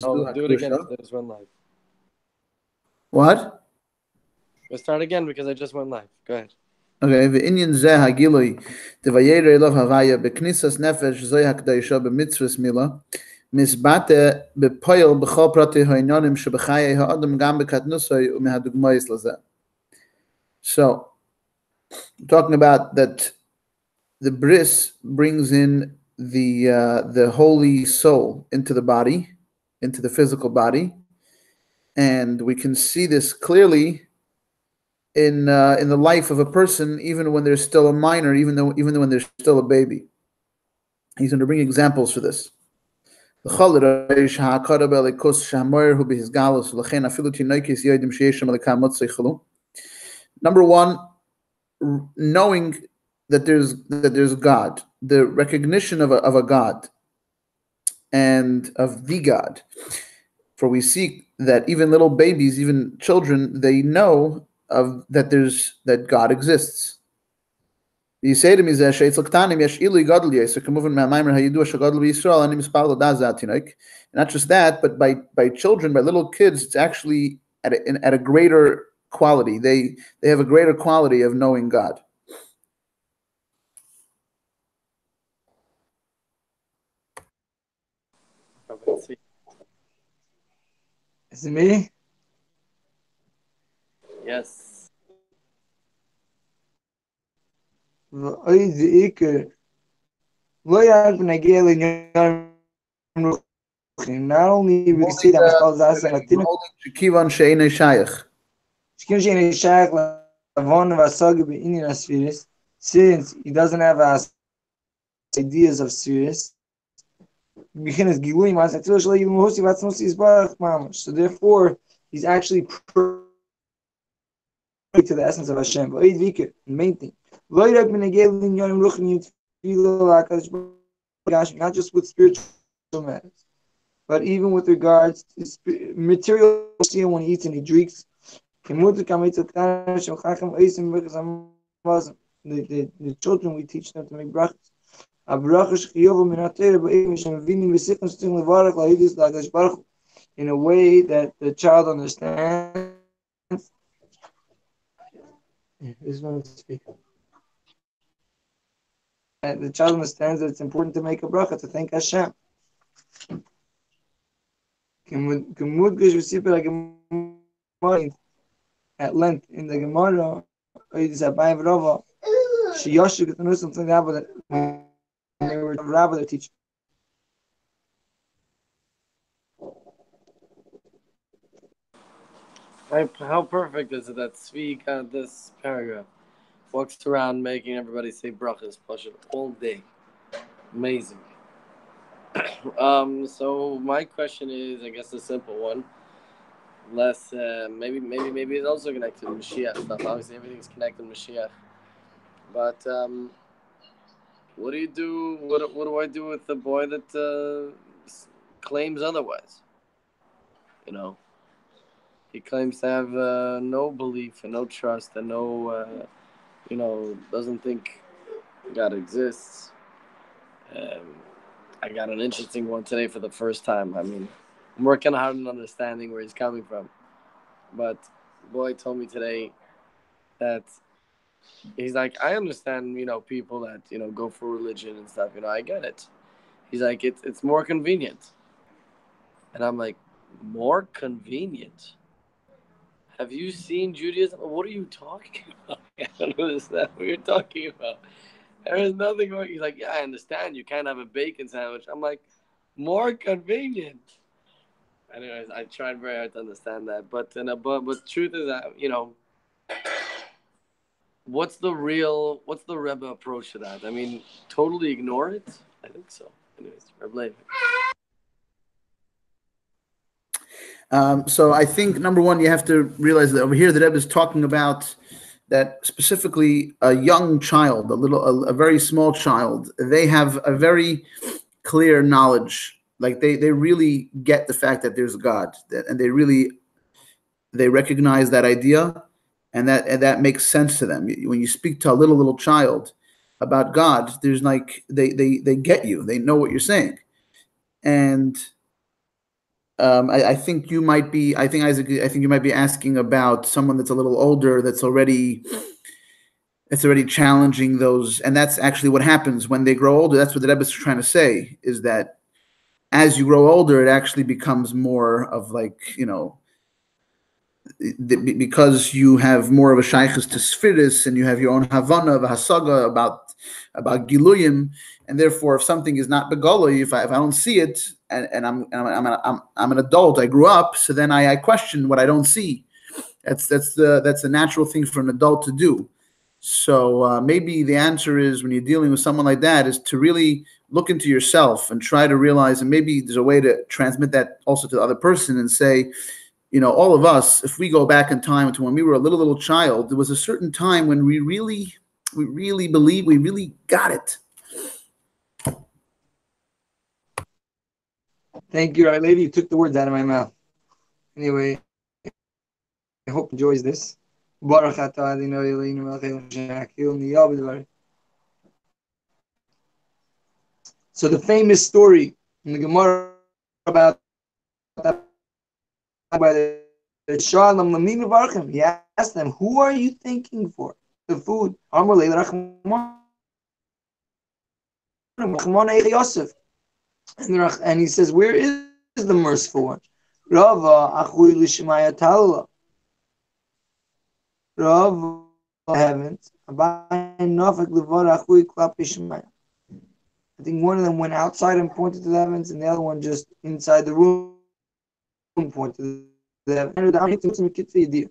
Oh, do it again because I just went live. What? Let's start again because I just went live. Go ahead. Okay, ve'inyan zeh hagilui the Vayeira elav havaya beknisas nefesh zoy hakdaisha b'mitzvus mila misbate bepoil b'chol prati ha'inyanim shebechaye ha'adam gam bekatnusay umehadugmayis lazeh. So, talking about that, the bris brings in the holy soul into the body, into the physical body, and we can see this clearly in the life of a person, even when they're still a minor, even when they're still a baby. He's going to bring examples for this. Number one, knowing that there's God, the recognition of a God and of the God. For we see that even little babies, even children, they know of that God exists. You say to me that not just that, but by children, by little kids, it's actually at a greater quality. They have a greater quality of knowing God. Is it me? Yes. Not only we can see that Mashpal Zasa Latina. Shikivan she'enei shayach. Shkim she'enei shayach lavon v'asagi be'inyan asfiris. Since he doesn't have ideas of serious. So therefore, he's actually to the essence of Hashem. The main thing. Not just with spiritual matters, but even with regards to material when he eats and he drinks. The children, we teach them to make brachas. In a way that the child understands. And the child understands that it's important to make a bracha, to thank Hashem. At length in the Gemara, she Yoshu could know something about it when they were rabbi their teacher. How perfect is it that Tzvi got this paragraph? Walks around making everybody say brachas, Pashat, all day. Amazing. So my question is, I guess, a simple one. Less, maybe it's also connected to Mashiach stuff. Obviously, everything's connected to Mashiach. But what do you do? What do I do with the boy that claims otherwise? You know, he claims to have no belief and no trust and no, doesn't think God exists. I got an interesting one today for the first time. I mean, I'm working hard on understanding where he's coming from. But boy told me today that he's like, I understand, people that, go for religion and stuff. I get it. He's like, it's more convenient. And I'm like, more convenient? Have you seen Judaism? What are you talking about? I don't understand what you're talking about. There is nothing wrong. He's like, yeah, I understand. You can't have a bacon sandwich. I'm like, more convenient. Anyways, I tried very hard to understand that. But the truth is that, what's the Rebbe approach to that? I mean, totally ignore it? I think so. Anyways, Rebbe. So I think number one, you have to realize that over here the Rebbe is talking about that specifically a young child, a very small child. They have a very clear knowledge, like they really get the fact that there's God, and they recognize that idea, and that makes sense to them. When you speak to a little child about God, there's like they get you, they know what you're saying, and I think you might be. I think Isaac. I think you might be asking about someone that's a little older, that's already challenging those, and that's actually what happens when they grow older. That's what the Rebbe is trying to say, is that as you grow older, it actually becomes more of like, because you have more of a shaykhus to spheris, and you have your own havana of hasaga about giluyim, and therefore, if something is not begoli, if I don't see it, and I'm an adult, I grew up, so then I question what I don't see. That's the natural thing for an adult to do. So maybe the answer is, when you're dealing with someone like that, is to really look into yourself and try to realize, and maybe there's a way to transmit that also to the other person and say, all of us, if we go back in time to when we were a little child, there was a certain time when we really believed, we really got it. Thank you, Our Lady. You took the words out of my mouth. Anyway, I hope he enjoys this. So the famous story in the Gemara about by the Shalom Lamim Varchim, he asked them, "Who are you thinking for the food?" And he says, "Where is the merciful one?" Rava achui l'shemaya talala. Rava heavens. I think one of them went outside and pointed to the heavens, and the other one just inside the room pointed to the heavens. The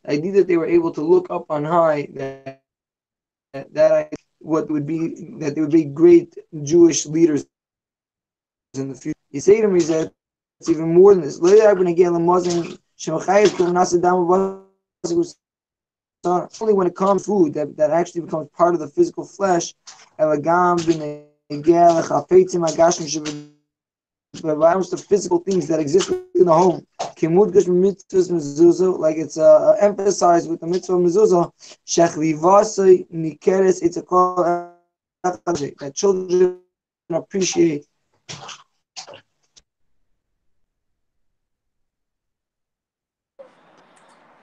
idea that they were able to look up on high, that what would be that they would be great Jewish leaders in the future. He said to me that it's even more than this. Only when it comes to food that actually becomes part of the physical flesh, the physical things that exist in the home, like it's emphasized with the mitzvah mezuzah, that children appreciate.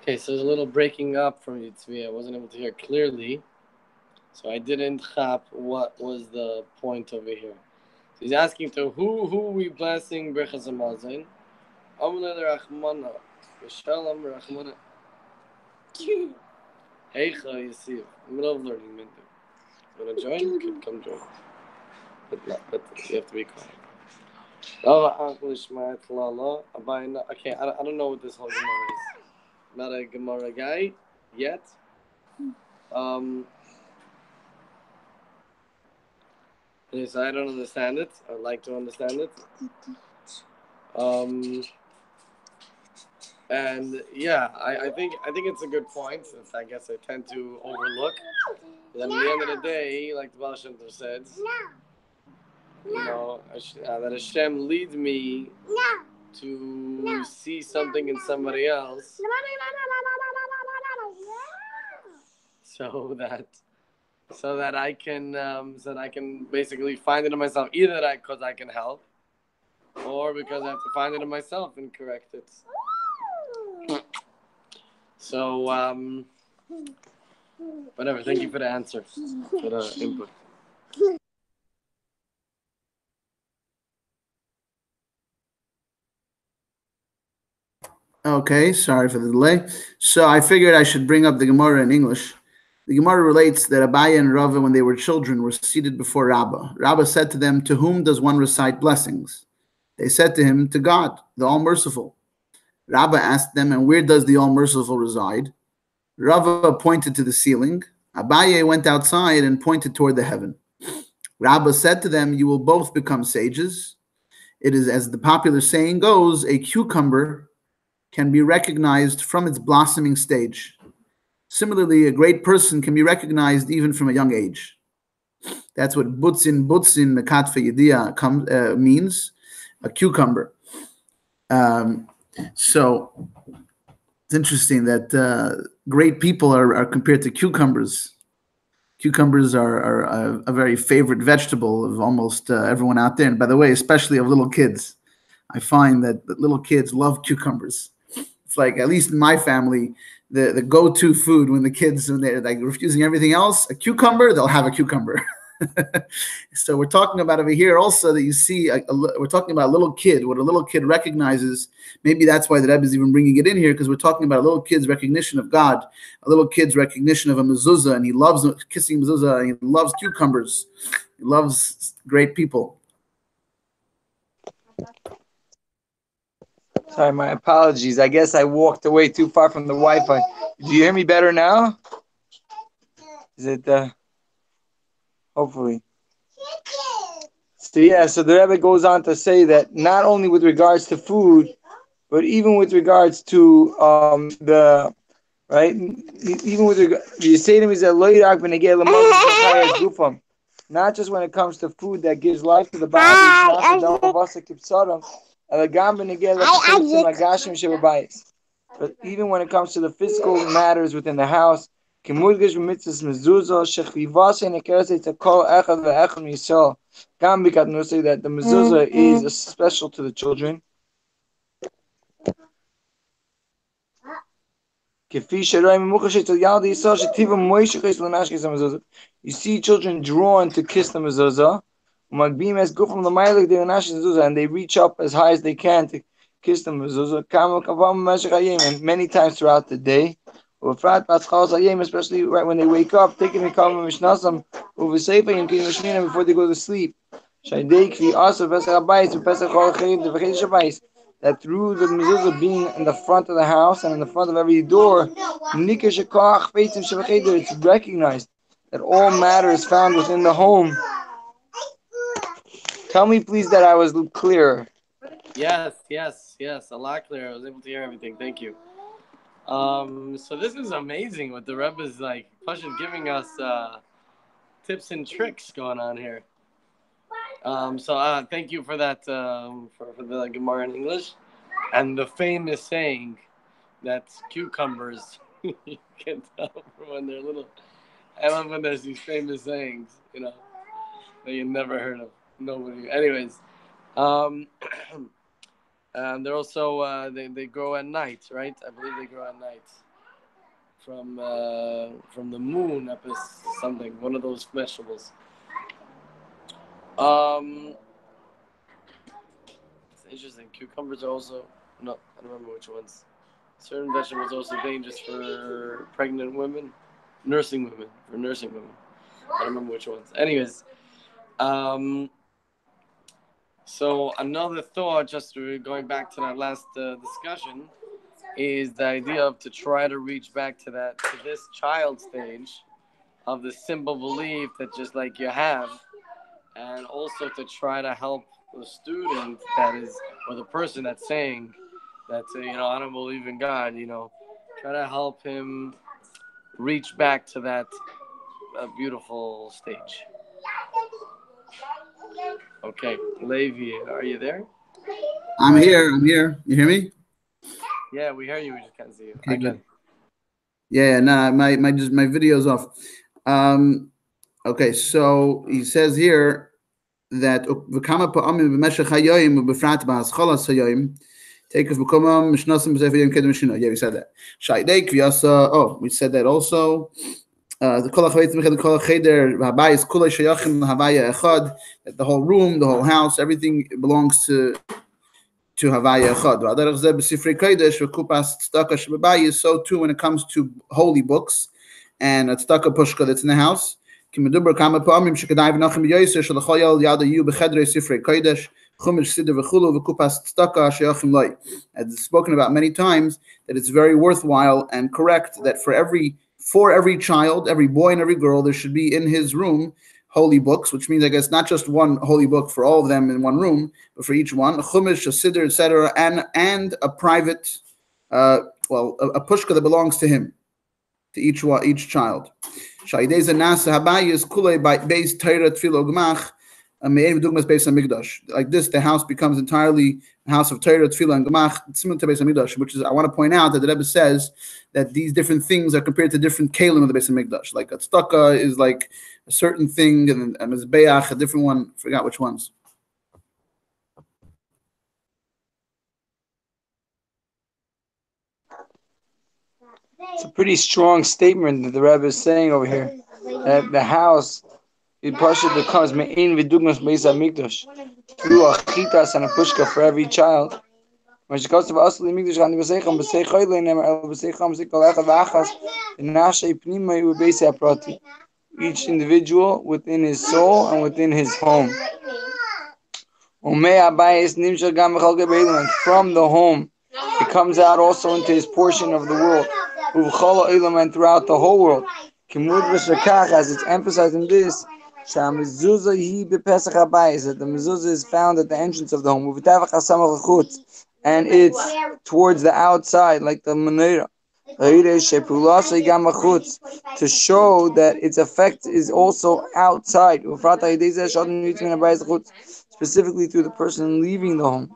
Okay, so there's a little breaking up from you, Tzvi. I wasn't able to hear clearly, so I didn't chap what was the point over here. So he's asking to who we blessing Berchas Hamazon. Amle Rachmana, Shalom Rachmana. Heicha Yisif. Middle of learning, Mindu. Want to join? You can come join. But you have to be quiet. Okay, I don't know what this whole Gemara is. Not a Gemara guy yet. So I don't understand it. I'd like to understand it. And yeah, I think it's a good point. Since I guess I tend to overlook. But at the end of the day, like the Baal Shem Tov said, that Hashem lead me to see something in somebody else, so that I can basically find it in myself, either because I can help, or because I have to find it in myself and correct it. So whatever. Thank you for the answer, for the input. Okay, sorry for the delay. So I figured I should bring up the Gemara in English. The Gemara relates that Abaye and Rava, when they were children, were seated before Rabbah. Rabbah said to them, "To whom does one recite blessings?" They said to him, "To God, the All-Merciful." Rabbah asked them, "And where does the All-Merciful reside?" Rava pointed to the ceiling. Abaye went outside and pointed toward the heaven. Rabbah said to them, "You will both become sages. It is, as the popular saying goes, a cucumber can be recognized from its blossoming stage. Similarly, a great person can be recognized even from a young age." That's what butzin mekatfe yediyah means, a cucumber. So it's interesting that great people are compared to cucumbers. Cucumbers are a very favorite vegetable of almost everyone out there. And by the way, especially of little kids. I find that little kids love cucumbers. It's like, at least in my family, the go-to food when they're like refusing everything else, a cucumber, they'll have a cucumber. So we're talking about over here also that you see, we're talking about a little kid, what a little kid recognizes. Maybe that's why the Rebbe is even bringing it in here, because we're talking about a little kid's recognition of God, a little kid's recognition of a mezuzah, and he loves kissing mezuzah, and he loves cucumbers, he loves great people. Sorry, my apologies. I guess I walked away too far from the Wi-Fi. Do you hear me better now? Is it, hopefully. So yeah, so the Rebbe goes on to say that not only with regards to food, but even with regards to the right, even with you say to me that not just when it comes to food that gives life to the body, but even when it comes to the physical matters within the house. Because that the mezuzah is special to the children. You see children drawn to kiss the mezuzah, and they reach up as high as they can to kiss the mezuzah, and many times throughout the day. Especially right when they wake up, before they go to sleep. That through the mezuzah being in the front of the house and in the front of every door, it's recognized that all matter is found within the home. Tell me, please, that I was clearer. Yes, a lot clearer. I was able to hear everything. Thank you. So this is amazing what the Rebbe is like, giving us tips and tricks going on here. So thank you for that, for the Gemara in English, and the famous saying that cucumbers you can tell from when they're little. I love when there's these famous sayings, that you never heard of. Nobody. Anyways, and they're also they grow at night, right? I believe they grow at night from the moon up as something, one of those vegetables. It's interesting. Cucumbers are also no, I don't remember which ones. Certain vegetables are also dangerous for pregnant women, nursing women, I don't remember which ones. Anyways, so another thought, just going back to that last discussion, is the idea of to try to reach back to this child stage of the simple belief that just like you have, and also to try to help the student that is, or the person that's saying that I don't believe in God, try to help him reach back to that beautiful stage. Okay, Levi, are you there? I'm here. You hear me? Yeah, we hear you. We just can't see you. Okay, good. Yeah, nah, my video's off. Okay, so he says here that take us yeah, we said that. Oh, we said that also. The that the whole room, the whole house, everything belongs to Havaya Echad. So too when it comes to holy books and a tzedakah pushka that's in the house. As spoken about many times, that it's very worthwhile and correct that for every child, every boy and every girl, there should be in his room holy books, which means, I guess, not just one holy book for all of them in one room, but for each one, a chumash, a siddur, etc., and a private, a pushka that belongs to him, to each child. Like this, the house becomes entirely a house of Torah, Tefillah, and Gemach, similar to Beis Hamikdash, which is, I want to point out that the Rebbe says that these different things are compared to different kelim of the Beis Hamikdash. Like a tzedakah is like a certain thing, and a mizbeach, a different one. I forgot which ones. It's a pretty strong statement that the Rebbe is saying over here. That the house, it Parshas becomes me'in v'dugmas beis hamikdash through a chitas and a pushka for every child. When she goes to Asli Mikdash, Gani Basecham, Basechayla, Nemer El Basecham, Sikol Echad V'achas, Nashe Pnima Ubeisi Aprati. Each individual within his soul and within his home. Umei Abayis Nimshal Gam B'chalke Beilim, and from the home, it comes out also into his portion of the world. Uv'chala Eilam, and throughout the whole world. Kimud V'shakach, as it's emphasized in this, Shamizuzah Hi B'Pesach Abayis, that the mezuzah is found at the entrance of the home. Uv'tavach Hasamach Chutz, and it's towards the outside, like the menorah. To show that its effect is also outside, specifically through the person leaving the home.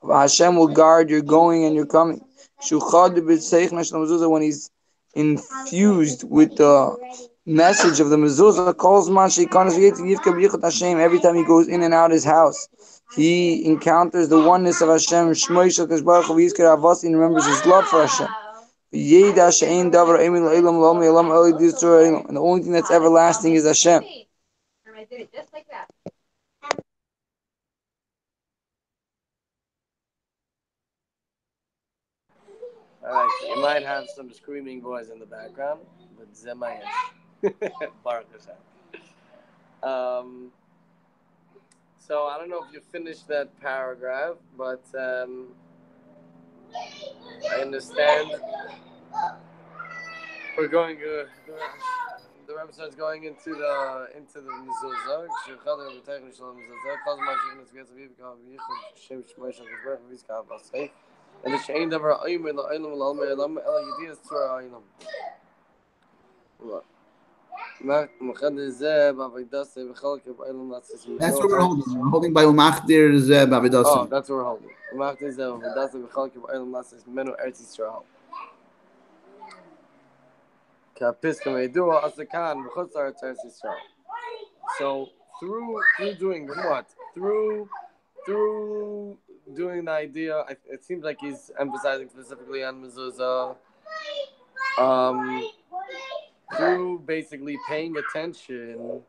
Hashem will guard your going and your coming. When he's infused with the message of the mezuzah, every time he goes in and out his house, he encounters the oneness of Hashem. And remembers his love for Hashem. And the only thing that's everlasting is Hashem. Alright, so you might have some screaming boys in the background, but Zemayesh. Baruch Hashem. So I don't know if you finished that paragraph, but I understand we're going. The Rebbe starts going into the mezuzah. And the shein davar ayim el ayim el alma elam el yediyas tzur ayim. What? That's what we're holding. We're holding by Umachdir Zeh Bavidasim. Oh, that's what we're holding. Umachdir Zeh Bavidasim b'chalkev ayim lasis menu Eretz Yisrael. So through doing what? Through doing the idea, it seems like he's emphasizing specifically on mezuzah. Through basically paying attention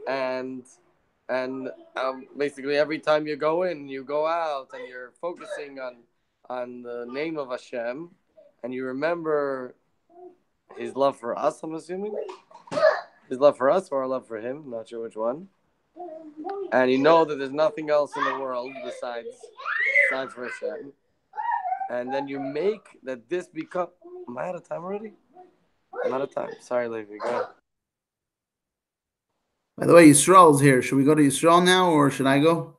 and basically every time you go in, you go out, and you're focusing on the name of Hashem, and you remember his love for us, I'm assuming. His love for us or our love for him, I'm not sure which one. And you know that there's nothing else in the world besides for Hashem. And then you make that this become... Am I out of time already? I'm out of time. Sorry, Levi. Go ahead. By the way, Yisrael's here. Should we go to Yisrael now, or should I go?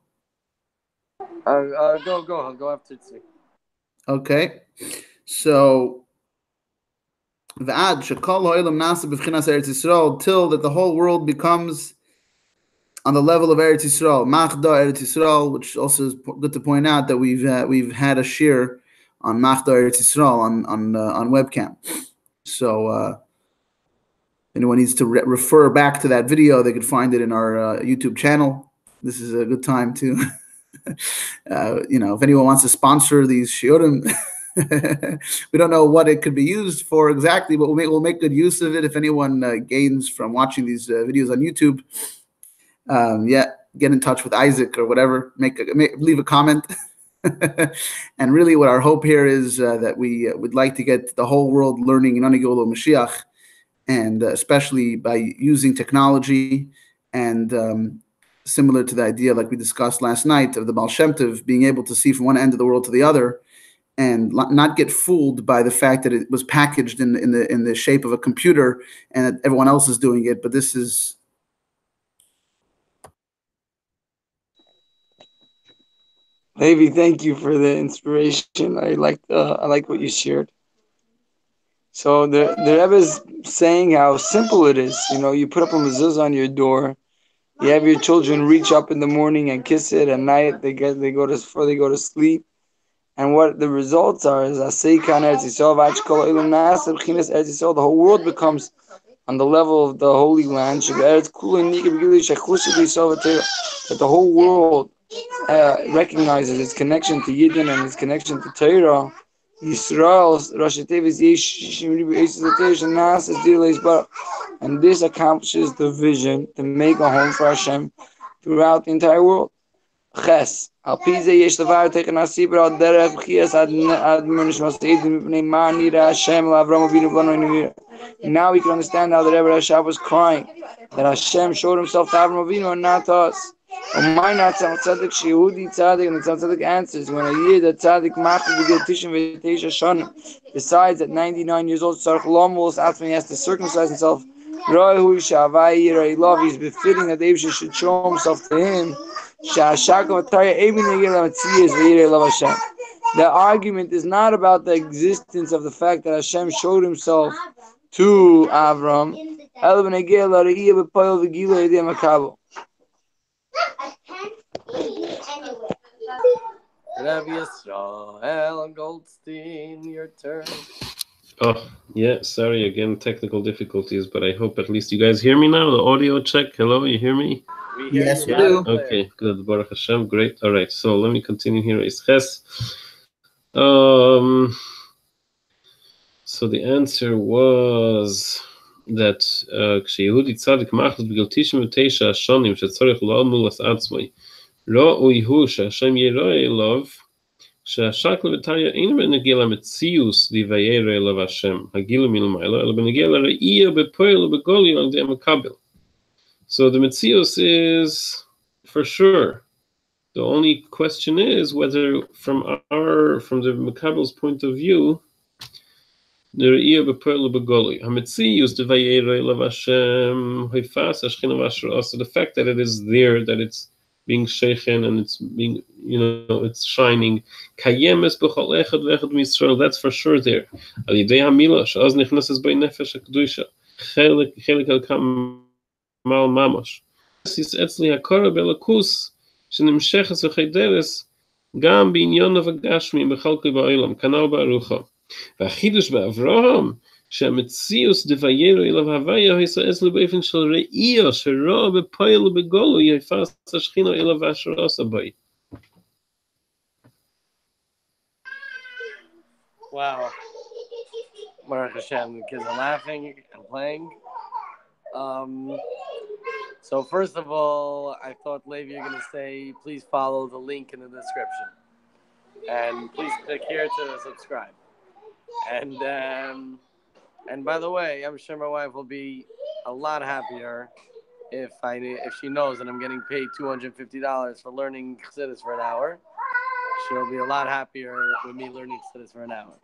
Go. I'll go after Tzvi. Okay. So... V'ad shekol ha'olam nasa b'vchinas Eretz Yisrael, till that the whole world becomes on the level of Eretz Yisrael, Machda Eretz Yisrael, which also is good to point out that we've had a shir on Machda Eretz Yisrael on webcam. So anyone needs to refer back to that video, they could find it in our YouTube channel. This is a good time to, if anyone wants to sponsor these shiurim. We don't know what it could be used for exactly, but we'll make good use of it. If anyone gains from watching these videos on YouTube, get in touch with Isaac or whatever. Leave a comment. And really, what our hope here is that we would like to get the whole world learning in Anigolo Mashiach, and especially by using technology and similar to the idea, like we discussed last night, of the Baal Shem Tov being able to see from one end of the world to the other, and not get fooled by the fact that it was packaged in the shape of a computer and that everyone else is doing it. But this is... Levi, thank you for the inspiration. I like what you shared. So the Rebbe is saying how simple it is. You put up a mezuzah on your door. You have your children reach up in the morning and kiss it. At night before they go to sleep. And what the results are is the whole world becomes on the level of the Holy Land. That the whole world recognizes its connection to Yidden and its connection to Torah Yisrael, Rosh Tevis, and this accomplishes the vision to make a home for Hashem throughout the entire world. Ches. Al pize yesh levar teken asibra al derech b'chias ad menishmas eidim mipnei ma nira Hashem l'Avram Avinu v'lanu nira. Now we can understand how the Rebbe Rashab was crying that Hashem showed himself to Avram Avinu and not to us. And my not Tzaddik Shehudi Tzaddik, and the Tzaddik answers when a year that Tzaddik machid v'gil tishim v'teisha shanim decides at 99 years old Tzarech Lomos Atzmi has to circumcise himself. Rohu Vayeira, he love, he's befitting that David should show himself to him. The argument is not about the existence of the fact that Hashem showed himself to Avram. Rabbi Yisrael Goldstein, your turn. Oh, yeah, sorry again, technical difficulties, but I hope at least you guys hear me now. The audio check. Hello, you hear me? We hear Yes, you we do. Okay, good. Baruch Hashem, great. All right, so let me continue here. Ches. So the answer was that כשיהודי צדיק מחליט בגיל 99 שנים שצריך לעמול את עצמו, ראוי הוא שהשם יראה אליו, שהשקל וטריה אינו בנגיע למציאוס דיוויירה אליו השם, הגילו מלמעלה, אלא בנגיע לראייה בפועל ובגולו על ידי המקבל. So the Metzios is for sure. The only question is whether from the Makabel's point of view, the Re'iyah b'Poel b'Golui. HaMetzios the Vayeira elav Hashem hoifas hashchina v'asher. So the fact that it is there, that it's being sheichen and it's being, it's shining. Kayemes b'chol echad v'echad m'Yisrael. That's for sure there. Al yidei hamila she'az nichnases by nefesh hakdusha. Chelik al kam mal mamash. Sis etzli hakora belakus שנמשכת וחיידרס גם בעניון הגשמי בחלקי בעולם, כנ"ל בארוחה. והחידוש באברהם, שהמציאוס דוויירו אליו הוויה, היסעס לו באופן של ראייה, שרואה בפועל ובגולו, יפס השכינה אליו אשר עשה בי. Wow. Baruch Hashem, the kids are laughing and playing. So first of all, I thought, Levi, you're going to say, please follow the link in the description. And please click here to subscribe. And by the way, I'm sure my wife will be a lot happier if she knows that I'm getting paid $250 for learning Chassidus for an hour. She'll be a lot happier with me learning Chassidus for an hour.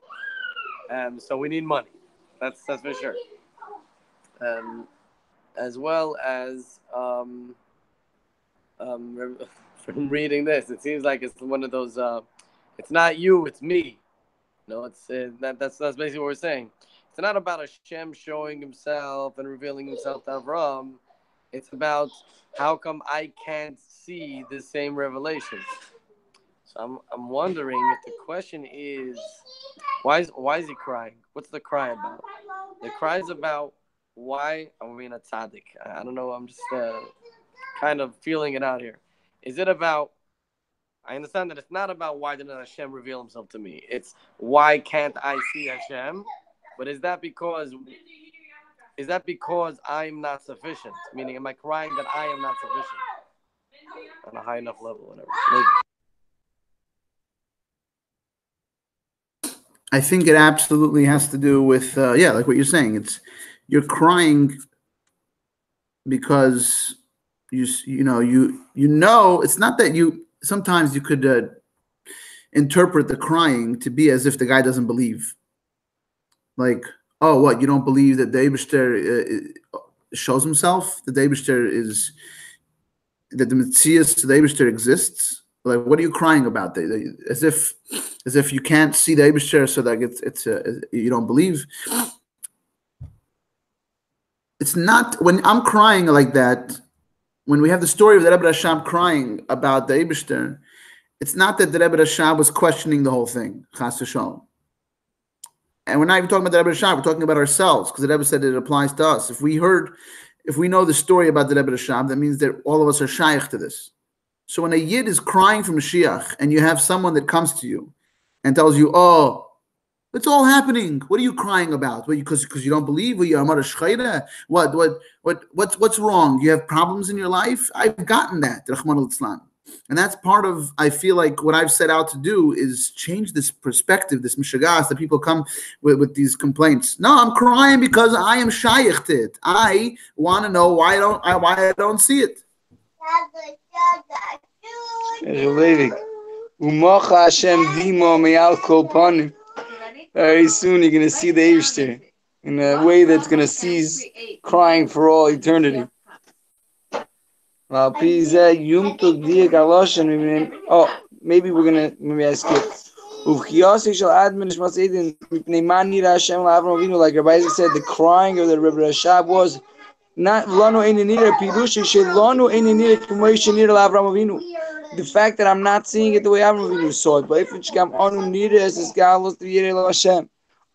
So we need money. That's for sure. As well as from reading this, it seems like it's one of those. It's not you, it's me. No, it's that's basically what we're saying. It's not about Hashem showing Himself and revealing Himself to Avram. It's about how come I can't see the same revelation. So I'm wondering if the question is why is he crying? What's the cry about? The cry is about. Why are we in a tzaddik? I don't know. I'm just kind of feeling it out here. Is it about? I understand that it's not about why didn't Hashem reveal Himself to me. It's why can't I see Hashem? But is that because I'm not sufficient? Meaning, am I crying that I am not sufficient on a high enough level, whatever? Maybe. I think it absolutely has to do with like what you're saying. You're crying because you know it's not that you. Sometimes you could interpret the crying to be as if the guy doesn't believe. Like, oh, what, you don't believe that the Eibishter shows himself? That the Eibishter that the Metzias to the Eibishter exists? Like, what are you crying about? As if you can't see the Eibishter, so that it's you don't believe. It's not, when I'm crying like that, when we have the story of the Rebbe Rashab crying about the Eibishter, it's not that the Rebbe Rashab was questioning the whole thing, Chas v'sholom. And we're not even talking about the Rebbe Rashab, we're talking about ourselves, because the Rebbe said it applies to us. If we know the story about the Rebbe Rashab, that means that all of us are shaykh to this. So when a Yid is crying for Mashiach, and you have someone that comes to you and tells you, oh, It's all happening. What are you crying about? Because you don't believe? What's wrong? You have problems in your life? I've gotten that, Rahman al-Islam. And that's part of, I feel like what I've set out to do is change this perspective, this mishagas that people come with these complaints. No, I'm crying because I am shaykh to it. I want to know why I don't see it. Very soon you're going to see the Eivshter in a way that's going to cease crying for all eternity. Oh, maybe we're going to, maybe I skip. Like Rabbi Isaac said, the crying of the Rebbe Rashab was not the fact that I'm not seeing it the way Avraham Avinu saw it. But if it's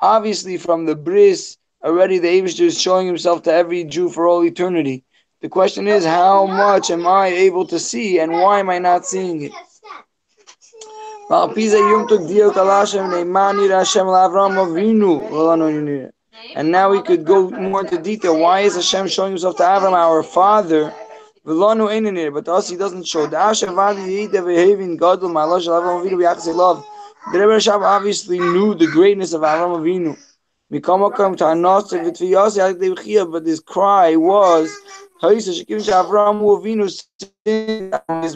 obviously from the bris already, the Eibush is showing himself to every Jew for all eternity. The question is, how much am I able to see, and why am I not seeing it? And now we could go more into detail. Why is Hashem showing himself to Avram, our father? But to us, he doesn't show. The Rebbe Rashab obviously knew the greatness of Avram Avinu. But this cry was, is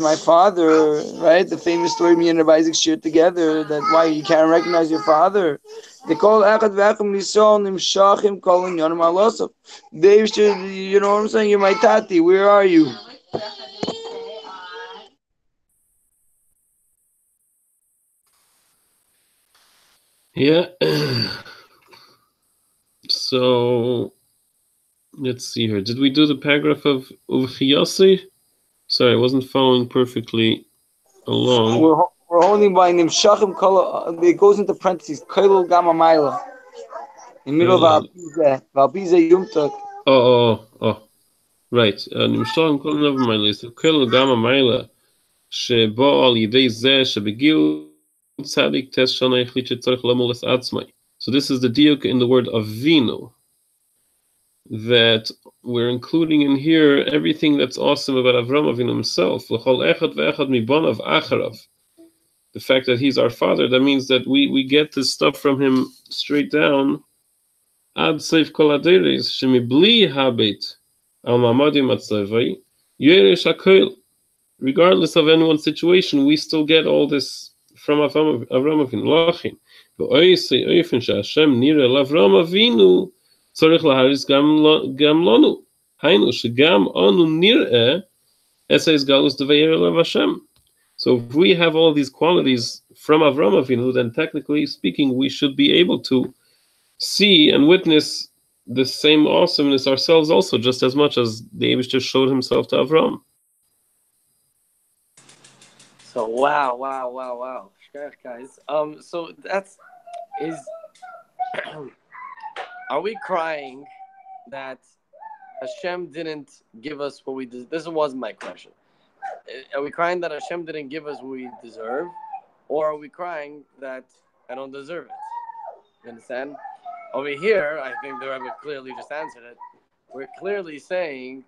my father, right? The famous story me and Rabbi Isaac shared together, that why you can't recognize your father. They call Echad V'Echad Nisol Nimshachim calling Yonim Alosov. They should, you know what I'm saying? You're my tati. Where are you? Yeah. So let's see here. Did we do the paragraph of Uvchiyasi? Sorry, I wasn't following perfectly along. We're holding by Nimshachim Kol. It goes into parentheses. Kol Gama Maila. In the middle of Valpize Yumtuk. Oh. Right. Nimshachim Kol Gama Maila. So Kol Gama Maila. שבו על ידי זה שבגיל צדיק תס שנה החליט שצריך למולס עצמי. So this is the diuk in the word avinu, that we're including in here everything that's awesome about Avram Avinu himself. L'chol echad ve'echad mibonav acharav. The fact that he's our father, that means that we get this stuff from him straight down. Ad seif kol aderes shemibli habet al mamadim atzavai yeresh hakol. Regardless of anyone's situation, we still get all this from Avram Avinu. Lachin, ve'oisei oifen she'Hashem nira l'Avram Avinu tzorich laharis gam lanu. Hainu shegam anu nir'eh eseis galus de Vayeira lav Hashem. So if we have all these qualities from Avram Avinu, then technically speaking, we should be able to see and witness the same awesomeness ourselves also, just as much as the Eibishter showed himself to Avram. So wow. Shkach, guys. So is are we crying that Hashem didn't give us what we deserve? This was my question. Are we crying that Hashem didn't give us what we deserve, or are we crying that I don't deserve it? You understand? Over here, I think the Rebbe clearly just answered it. We're clearly saying,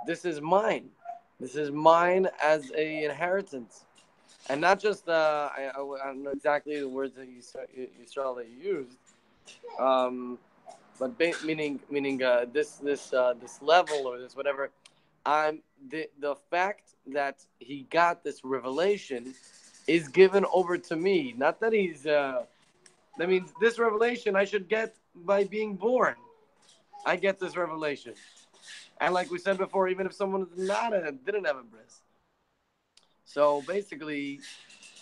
this is mine. This is mine as a inheritance, and not just I don't know exactly the words that you used, but meaning this level or this whatever. The fact that he got this revelation is given over to me. Not that he's. That means this revelation I should get by being born. I get this revelation. And like we said before, even if someone didn't have a bris. So basically,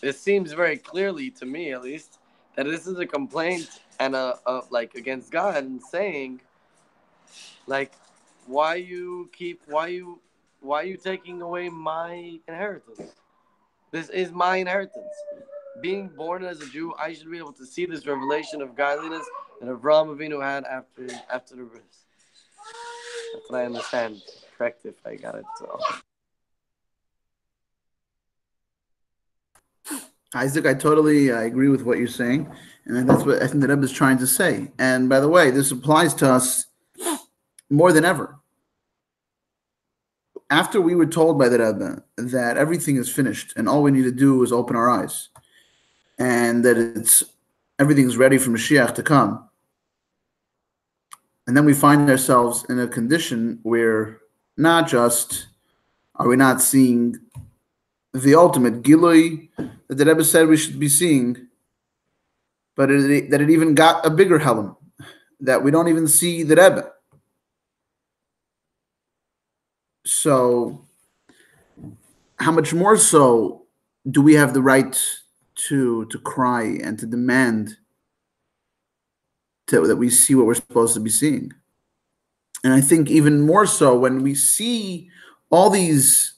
it seems very clearly to me, at least, that this is a complaint and a like against God and saying, like, why you taking away my inheritance? This is my inheritance. Being born as a Jew, I should be able to see this revelation of godliness that Avraham Avinu had after the bris. That's what I understand. Correct if I got it. So. Isaac, I agree with what you're saying, and that's what I think the Rebbe is trying to say. And by the way, this applies to us more than ever. After we were told by the Rebbe that everything is finished and all we need to do is open our eyes, and that everything's ready for Mashiach to come, and then we find ourselves in a condition where not just are we not seeing the ultimate Gilui that the Rebbe said we should be seeing, but that it even got a bigger Helam, that we don't even see the Rebbe. So, how much more so do we have the right to cry and to demand that we see what we're supposed to be seeing? And I think even more so when we see all these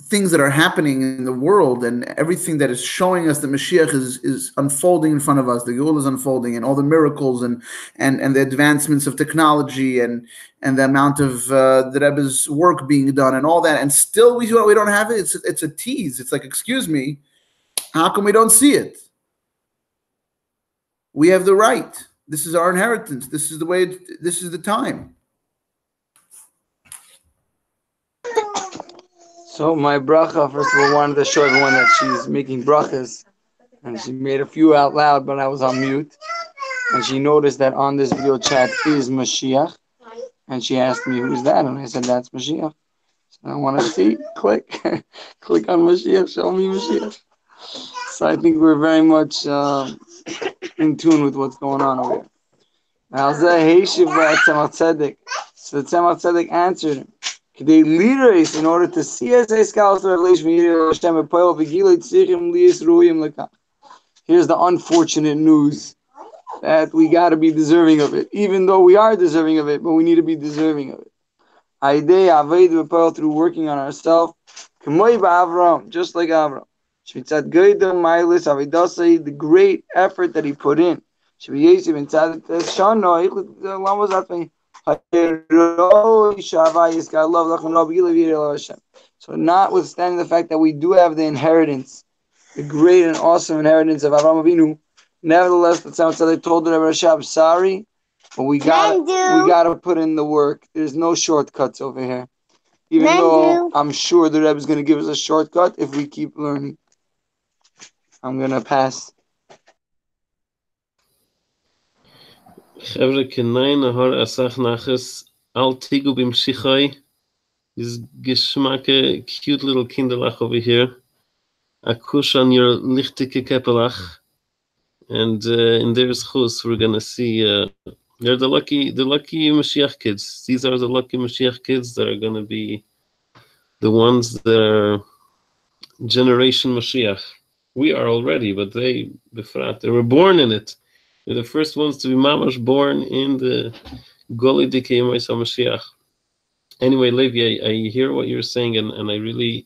things that are happening in the world and everything that is showing us that Mashiach is unfolding in front of us, the Geula is unfolding, and all the miracles and the advancements of technology and the amount of the Rebbe's work being done and all that, and still we don't have it. It's a tease. It's like, excuse me, how come we don't see it? We have the right. This is our inheritance. This is the way. This is the time. So my bracha, first of all, wanted to show everyone that she's making brachas, and she made a few out loud, but I was on mute. And she noticed that on this video chat is Mashiach, and she asked me, "Who's that?" And I said, "That's Mashiach." So I want to see. Click, click on Mashiach. Show me Mashiach. So I think we're very much in tune with what's going on over here. Now, so the Tzemach Tzedek answered him. In order to see as a scholars revelation, here's the unfortunate news that we got to be deserving of it, even though we are deserving of it, but we need to be deserving of it. Through working on ourselves, just like Avram. The great effort that he put in. So notwithstanding the fact that we do have the inheritance, the great and awesome inheritance of Avraham Avinu, nevertheless, the Tzemach Tzedek told the Rebbe Rashab, sorry, but we gotta put in the work. There's no shortcuts over here. Even though I'm sure the Rebbe is going to give us a shortcut if we keep learning. I'm going to pass. Chevre kenein ahar asach nachas al tigu b'mshichai. This geschmacke cute little kinderlach over here. A kush on your lichtike keppelach. And in their schus we're gonna see they're the lucky Mashiach kids. These are the lucky Mashiach kids that are gonna be the ones that are generation Mashiach. We are already, but they were born in it. They're the first ones to be mamash born in the Goli Dikei Mashiach. Anyway, Levi, I hear what you're saying, and I really,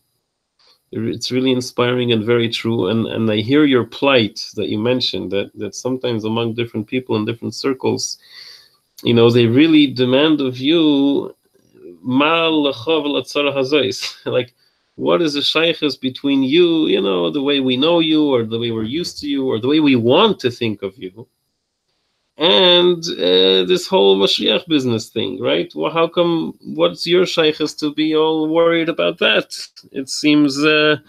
it's really inspiring and very true. And I hear your plight that you mentioned, that sometimes among different people in different circles, you know, they really demand of you, like, what is the shaykhs between you, you know, the way we know you, or the way we're used to you, or the way we want to think of you, and this whole Mashiach business thing, right? Well, how come, what's your shaykhs to be all worried about that? It seems, I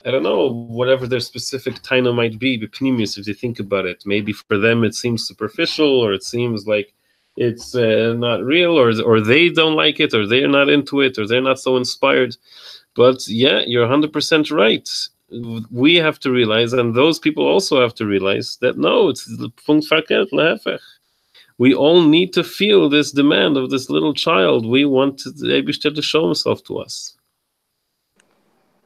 don't know, whatever their specific taina might be, b'pnimius, if they think about it. Maybe for them it seems superficial, or it seems like it's not real, or they don't like it, or they're not into it, or they're not so inspired. But yeah, you're 100% right. We have to realize, and those people also have to realize, that no, it's punkt verkehrt, lehefech. We all need to feel this demand of this little child. We want the Eibishter to show himself to us.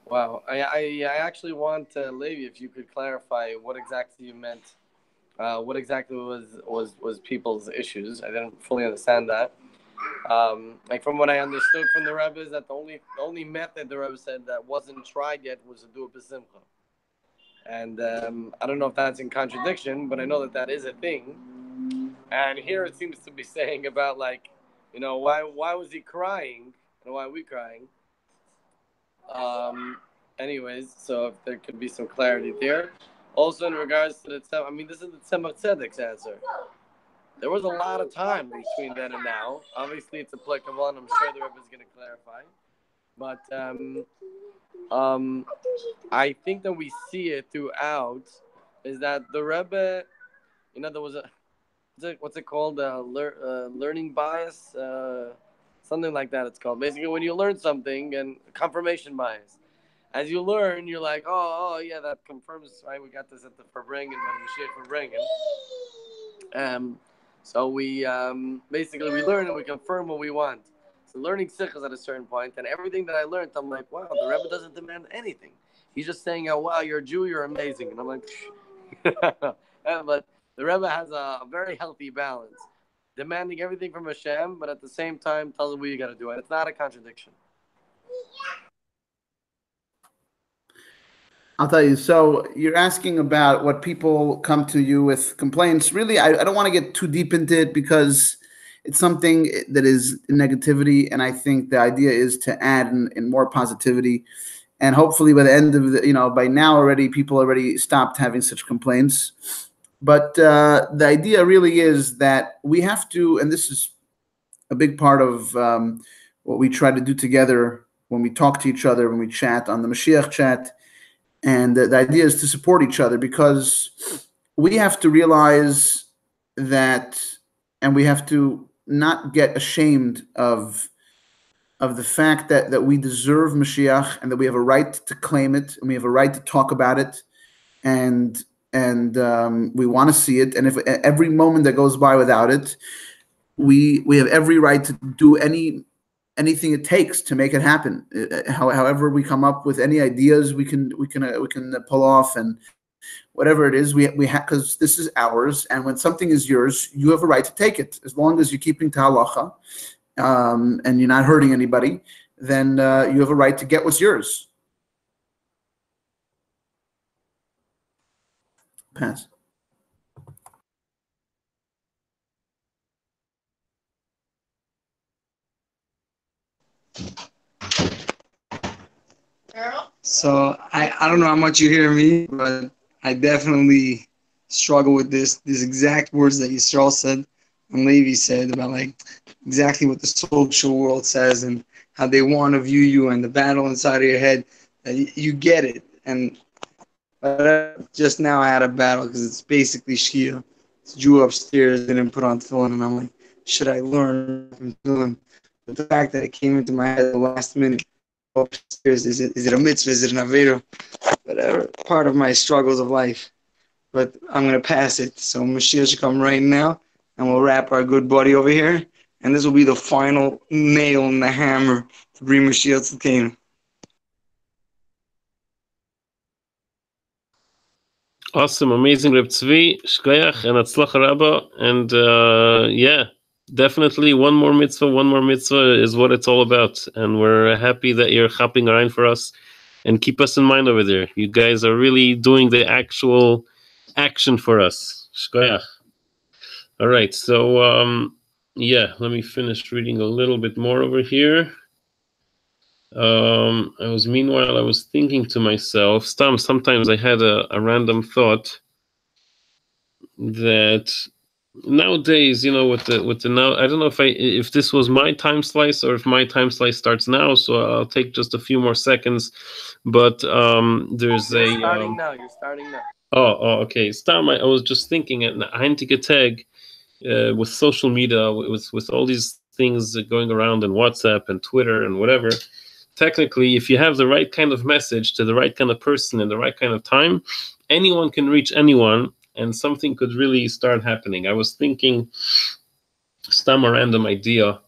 Wow, I actually want Levi, if you could clarify what exactly you meant. What exactly was people's issues? I didn't fully understand that. Like from what I understood from the Rebbe is that the only method the Rebbe said that wasn't tried yet was to do it b'simcha. And I don't know if that's in contradiction, but I know that is a thing. And here it seems to be saying about, like, you know, why was he crying and why are we crying? anyways, so if there could be some clarity there. Also, in regards to the I mean, this is the Tzemach Tzedek's answer. There was a lot of time between then and now. Obviously, it's applicable, and I'm sure the Rebbe is going to clarify. But I think that we see it throughout is that the Rebbe, there was what's it called? Learning bias, something like that. It's called basically when you learn something and confirmation bias. As you learn, you're like, oh yeah, that confirms, right? We got this at the Farbrengen, Moshiach Farbrengen. So we basically we learn and we confirm what we want. So learning sichas at a certain point, and everything that I learned, I'm like, wow, the Rebbe doesn't demand anything. He's just saying, oh wow, you're a Jew, you're amazing, and I'm like, but the Rebbe has a very healthy balance, demanding everything from Hashem, but at the same time tells him what you got to do, and it's not a contradiction. I'll tell you. So you're asking about what people come to you with complaints. Really, I don't want to get too deep into it because it's something that is negativity, and I think the idea is to add in more positivity. And hopefully by the end of by now already, people already stopped having such complaints. But the idea really is that we have to, and this is a big part of what we try to do together when we talk to each other, when we chat on the Moshiach chat. And the idea is to support each other because we have to realize that, and we have to not get ashamed of the fact that we deserve Mashiach and that we have a right to claim it and we have a right to talk about it, and we want to see it. And if every moment that goes by without it, we have every right to do anything it takes to make it happen. However, we come up with any ideas we can pull off, and whatever it is, we have, because this is ours. And when something is yours, you have a right to take it, as long as you're keeping to halacha, and you're not hurting anybody. Then you have a right to get what's yours. Pass. So I don't know how much you hear me, but I definitely struggle with these exact words that Yisrael said and Levi said about like exactly what the social world says and how they want to view you and the battle inside of your head. You get it. And just now I had a battle because it's basically Shia. This Jew upstairs didn't put on tefillin, and I'm like, should I learn from tefillin? But the fact that it came into my head at the last minute, upstairs, is it a mitzvah, is it an Vayeira? Whatever, part of my struggles of life. But I'm going to pass it. So Moshiach should come right now, and we'll wrap our good buddy over here. And this will be the final nail in the hammer to bring Moshiach to the kingdom. Awesome, amazing, Reb Tzvi, Shkoyach, and Atzlacha Rabba, and yeah, definitely one more mitzvah is what it's all about, and we're happy that you're chapping around for us, and keep us in mind over there. You guys are really doing the actual action for us. Shkoyach. All right, so yeah, let me finish reading a little bit more over here. Meanwhile I was thinking to myself, sometimes I had a random thought that nowadays, with the now, I don't know if this was my time slice or if my time slice starts now, so I'll take just a few more seconds. But there's You're starting now. Oh, okay. I was just thinking at Heintige Tag, with social media, with all these things going around in WhatsApp and Twitter and whatever. Technically, if you have the right kind of message to the right kind of person in the right kind of time, anyone can reach anyone, and something could really start happening. I was thinking, a random idea.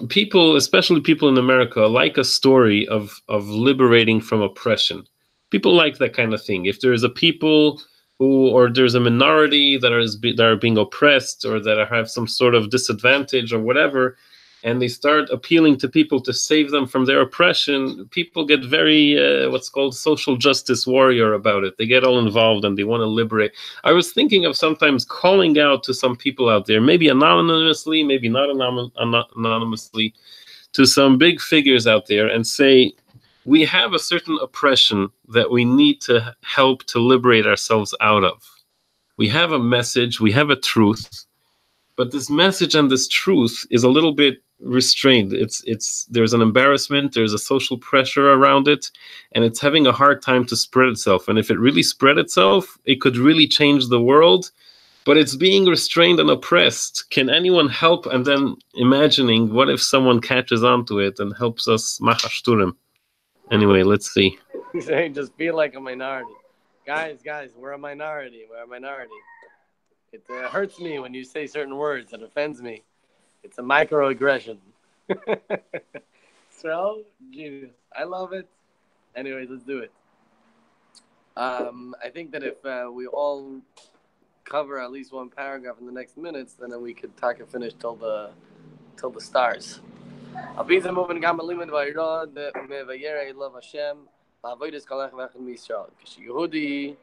People, especially people in America, like a story of liberating from oppression. People like that kind of thing. If there's a people or there's a minority that are being oppressed or that have some sort of disadvantage or whatever, and they start appealing to people to save them from their oppression, people get very, what's called social justice warrior about it. They get all involved and they want to liberate. I was thinking of sometimes calling out to some people out there, maybe anonymously, maybe not anonymously, to some big figures out there and say, we have a certain oppression that we need to help to liberate ourselves out of. We have a message, we have a truth, but this message and this truth is a little bit restrained. There's an embarrassment, there's a social pressure around it, and it's having a hard time to spread itself. And if it really spread itself, it could really change the world, but it's being restrained and oppressed. Can anyone help? And then imagining, what if someone catches onto it and helps us machashturim? Anyway, let's see. Just feel like a minority. Guys, we're a minority. It hurts me when you say certain words. It offends me. It's a microaggression. So, genius. I love it. Anyways, let's do it. I think that if we all cover at least one paragraph in the next minutes, then we could talk and finish till the stars. Abizah moving gamalim Vayeira the Vayeira love Hashem. Vayeira Collab v'achad Yisrael. Yehudi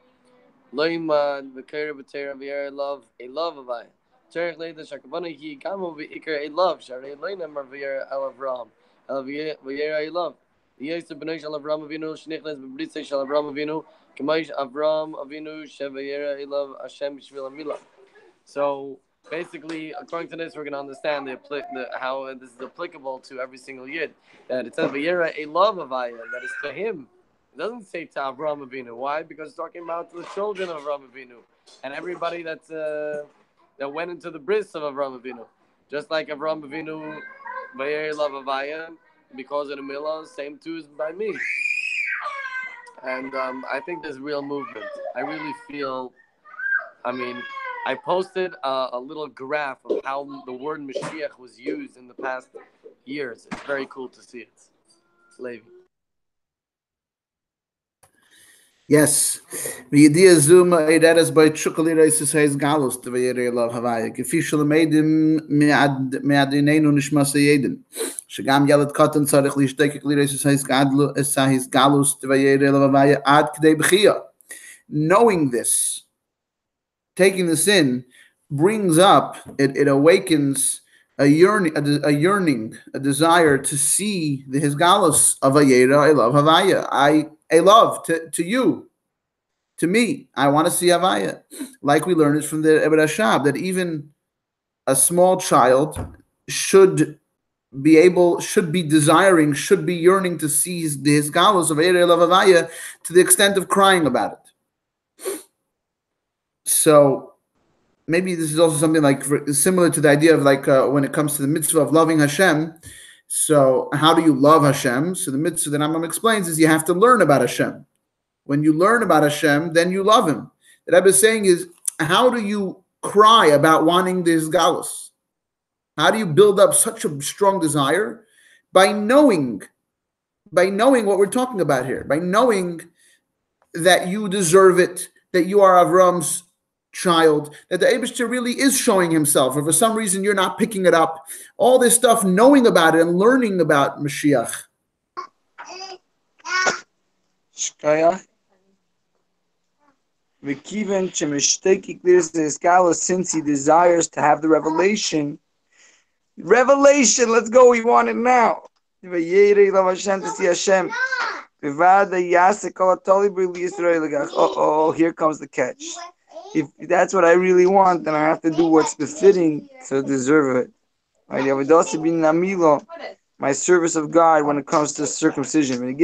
loimad v'keir b'teira Vayeira love Avaya. Tzarich leida shakavana hi gamu v'ikar a love sharei loina mar Vayeira el Avram el Vayeira love. Yisrael b'nei shel Avram Avinu shnichnas b'britza shel Avram Avinu k'maish Avram Avinu shevayeira love Hashem b'shvil milah. So basically, according to this, we're going to understand how this is applicable to every single yid. That it says Vayeira a love Avaya, that is to him. It doesn't say to Avram Avinu. Why? Because it's talking about the children of Avram Avinu and everybody that went into the bris of Avram Avinu. Just like Avram Avinu, Vayeira love Avaya, because of the milah, same too is by me. And I think there's real movement. I really feel, I posted a little graph of how the word Mashiach was used in the past years. It's very cool to see it. Levi. Yes. V'yidiyah zuma eireres by chukali reisis heis galus to Vayeira love Havaya. Gefi shalamedim me'adinenu nishmasa yedin. Shagam yalet katan tzarich lishtekik li reisis heis galus to Vayeira love Havaya ad k'dei b'chiyah. Knowing this, taking this in, brings up, it awakens a yearning, a desire to see the Hisgalus of Vayeira. I love Havaya. I love to you, to me. I want to see Havaya. Like we learned it from the Ebed Hashab, that even a small child should be yearning to see the Hisgalus of Vayeira. I love Havaya to the extent of crying about it. So maybe this is also something like similar to the idea of when it comes to the mitzvah of loving Hashem. So how do you love Hashem? So the mitzvah that Rambam explains is you have to learn about Hashem. When you learn about Hashem, then you love Him. The Rebbe is saying is, how do you cry about wanting this galus? How do you build up such a strong desire? By knowing what we're talking about here, by knowing that you deserve it, that you are Avram's child, that the Eibishter really is showing himself, or for some reason you're not picking it up. All this stuff, knowing about it and learning about Mashiach. Since he desires to have the revelation, let's go, we want it now. To see Hashem. Oh, here comes the catch. If that's what I really want, then I have to do what's befitting to deserve it. My service of God when it comes to circumcision. When it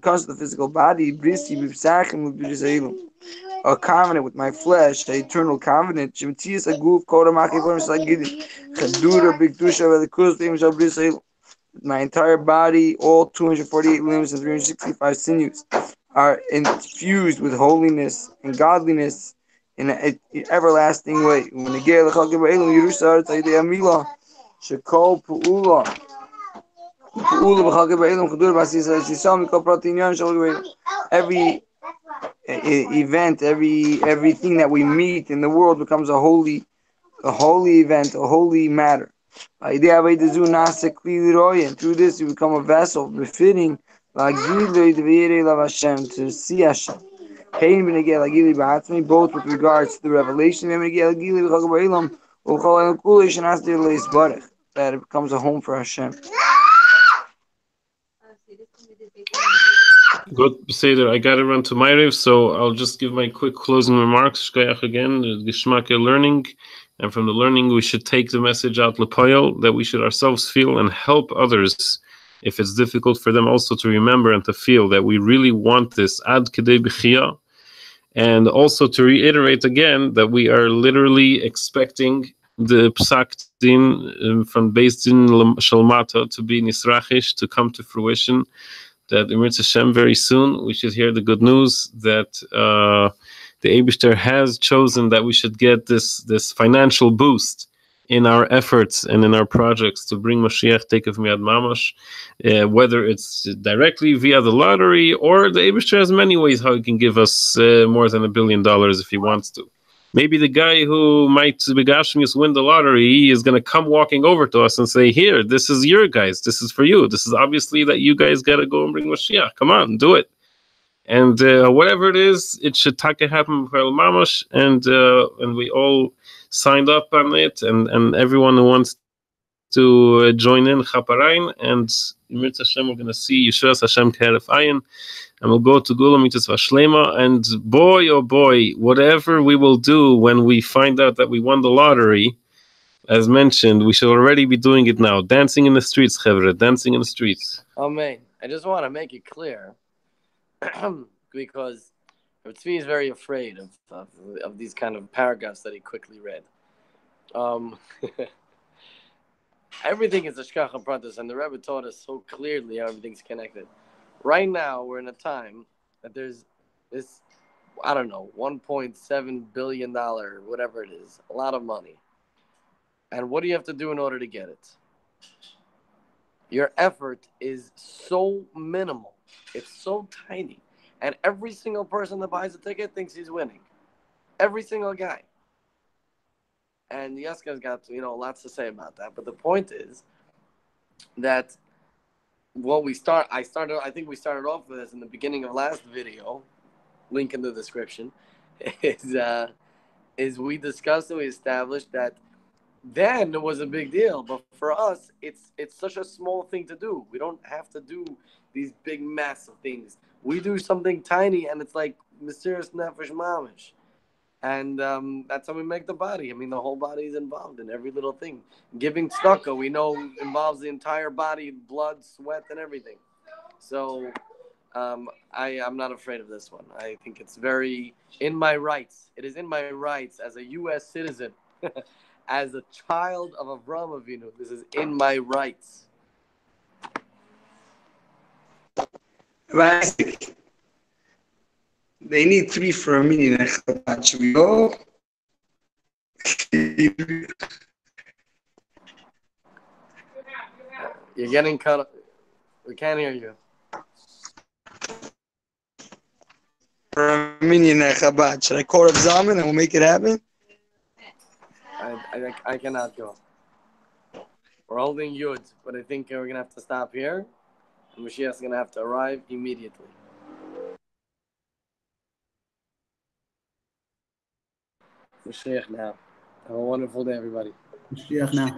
comes to the physical body, a covenant with my flesh, an eternal covenant. My entire body, all 248 limbs and 365 sinews, are infused with holiness and godliness in an everlasting way. When every event, everything that we meet in the world becomes a holy event, a holy matter. And through this, you become a vessel befitting to see Hashem. Both with regards to the revelation, that it becomes a home for Hashem. Good, Seder. I got to run to Ma'ariv, so I'll just give my quick closing remarks. Shkoyach again, Gishmak learning, and from the learning, we should take the message out Lepoil that we should ourselves feel and help others if it's difficult for them also to remember and to feel that we really want this ad kedei b'chia, and also to reiterate again that we are literally expecting the Psak Din from Beis Din Shalmata to be Nisrachish, to come to fruition, that Emir Hashem very soon we should hear the good news that the Eibishter has chosen that we should get this financial boost in our efforts and in our projects to bring Moshiach Tekev Miyad Mamash, whether it's directly via the lottery, or the Eibishter has many ways how he can give us more than $1 billion if he wants to. Maybe the guy who might Begashmius win the lottery is going to come walking over to us and say, here, this is your guys. This is for you. This is obviously that you guys got to go and bring Mashiach. Come on, do it. And whatever it is, it should happen for El Mamash. And we all signed up on it. And everyone who wants to join in, Chaparain. And Emir Hashem, we're going to see Yeshua Hashem Keref Ayin. And we'll go to Gula Mitzvah Shlema, and boy, oh boy, whatever we will do when we find out that we won the lottery, as mentioned, we should already be doing it now. Dancing in the streets, Chevra, dancing in the streets. Amen. I just want to make it clear, because Tzvi is very afraid of these kind of paragraphs that he quickly read. Everything is a Shkacha Pratis, and the Rebbe taught us so clearly how everything's connected. Right now, we're in a time that there's this, I don't know, $1.7 billion, whatever it is, a lot of money. And what do you have to do in order to get it? Your effort is so minimal. It's so tiny. And every single person that buys a ticket thinks he's winning. Every single guy. And Yaska's got, lots to say about that. But the point is that I think we started off with this in the beginning of last video, link in the description, is we discussed and we established that then it was a big deal, but for us, it's such a small thing to do. We don't have to do these big, massive things. We do something tiny, and it's like mysterious nefesh mamish. And that's how we make the body. I mean, the whole body is involved in every little thing. Giving tzedakah, we know, involves the entire body, blood, sweat, and everything. So I'm not afraid of this one. I think it's very in my rights. It is in my rights as a U.S. citizen, as a child of Avraham Avinu. This is in my rights. Right. They need 3 for $1 million. Should we go? You're getting cut. We can't hear you. For $1 million, Chabad. Should I call up Zalman and we'll make it happen? I cannot go. We're holding Yud, but I think we're going to have to stop here. And Mashiach's going to have to arrive immediately. Mashiach now. Have a wonderful day, everybody. Mashiach now.